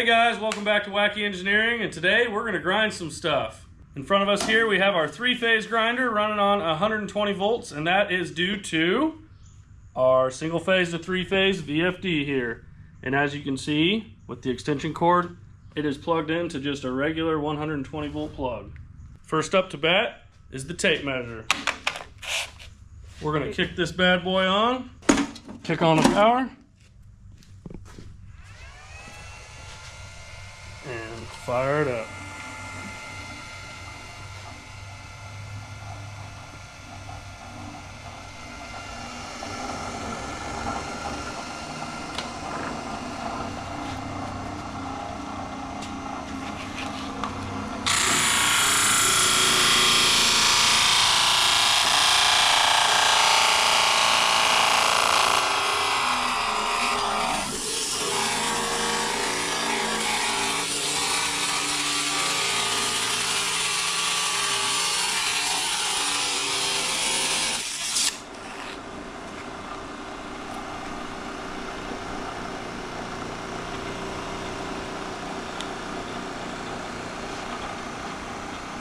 Hey guys, welcome back to Wacky Engineering, and today we're going to grind some stuff. In front of us here we have our three-phase grinder running on 120 volts, and that is due to our single-phase to three-phase VFD here. And as you can see, with the extension cord, it is plugged into just a regular 120 volt plug. First up to bat is the tape measure. We're going to kick this bad boy on, kick on the power, and fire it up.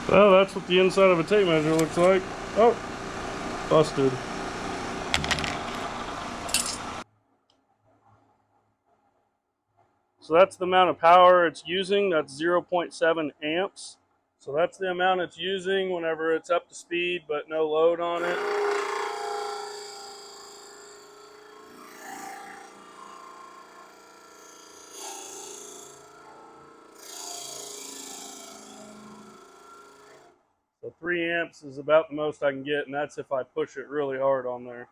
Well, that's what the inside of a tape measure looks like. Oh, busted. So that's the amount of power it's using. That's 0.7 amps. So that's the amount it's using whenever it's up to speed but no load on it. So 3 amps is about the most I can get, and that's if I push it really hard on there.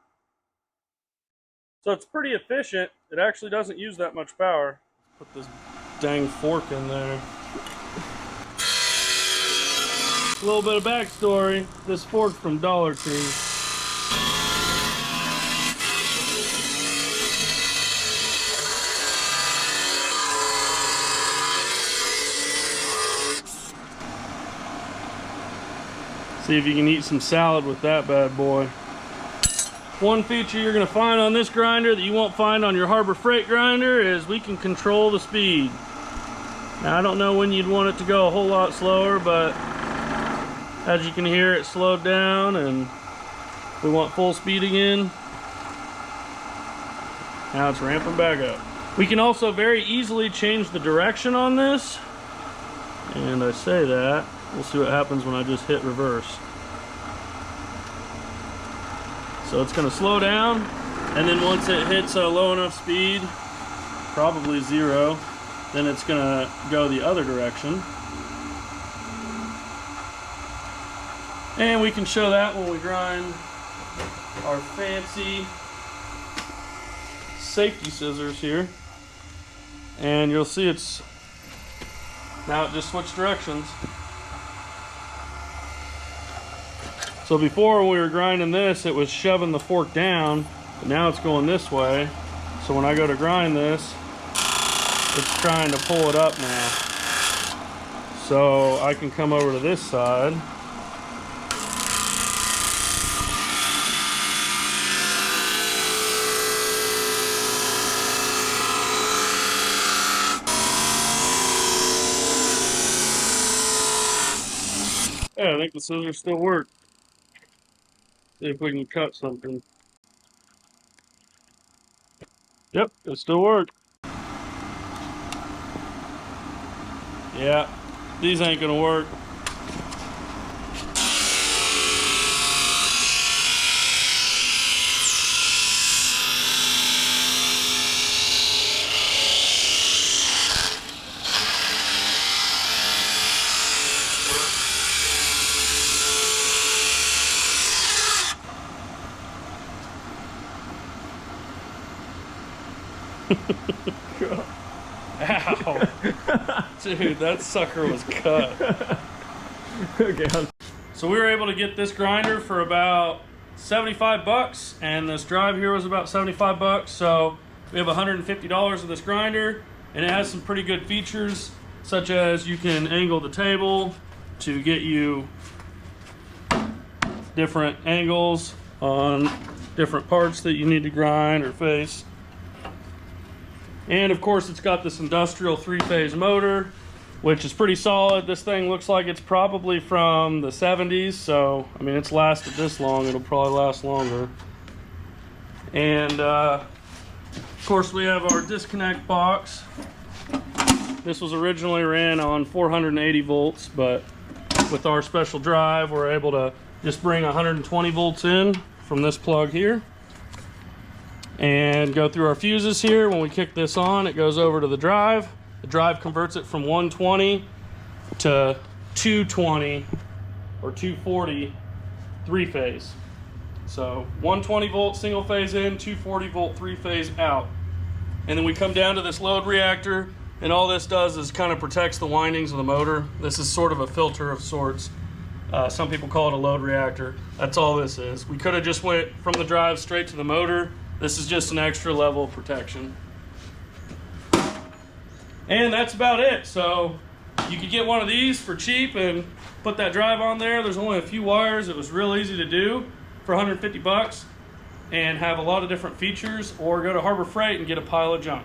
So it's pretty efficient. It actually doesn't use that much power. Put this dang fork in there. A little bit of backstory. This fork's from Dollar Tree. See if you can eat some salad with that bad boy. One feature you're going to find on this grinder that you won't find on your Harbor Freight grinder is we can control the speed. Now I don't know when you'd want it to go a whole lot slower, but as you can hear, it slowed down and we want full speed again. Now it's ramping back up. We can also very easily change the direction on this. And I say that, we'll see what happens when I just hit reverse. So it's going to slow down, and then once it hits a low enough speed, probably 0, then it's going to go the other direction. And we can show that when we grind our fancy safety scissors here. And you'll see it's now it just switched directions. So before when we were grinding this, it was shoving the fork down, but now it's going this way. So when I go to grind this, it's trying to pull it up now. So I can come over to this side. Yeah, I think the scissors still work. See if we can cut something. Yep, it still works. Yeah, these ain't gonna work. Ow. Dude, that sucker was cut. Okay. So we were able to get this grinder for about 75 bucks, and this drive here was about 75 bucks. So we have $150 of this grinder, and it has some pretty good features, such as you can angle the table to get you different angles on different parts that you need to grind or face. And of course it's got this industrial 3-phase motor, which is pretty solid. This thing looks like it's probably from the 70s, so I mean, it's lasted this long, it'll probably last longer. And of course we have our disconnect box. This was originally ran on 480 volts, but with our special drive we're able to just bring 120 volts in from this plug here and go through our fuses here. When we kick this on, it goes over to the drive. The drive converts it from 120 to 220 or 240 3-phase. So 120 volt single phase in, 240 volt 3-phase out. And then we come down to this load reactor, and all this does is kind of protects the windings of the motor. This is sort of a filter of sorts. Some people call it a load reactor. That's all this is. We could have just went from the drive straight to the motor. This is just an extra level of protection. And that's about it. So you could get one of these for cheap and put that drive on there. There's only a few wires. It was real easy to do for 150 bucks and have a lot of different features, or go to Harbor Freight and get a pile of junk.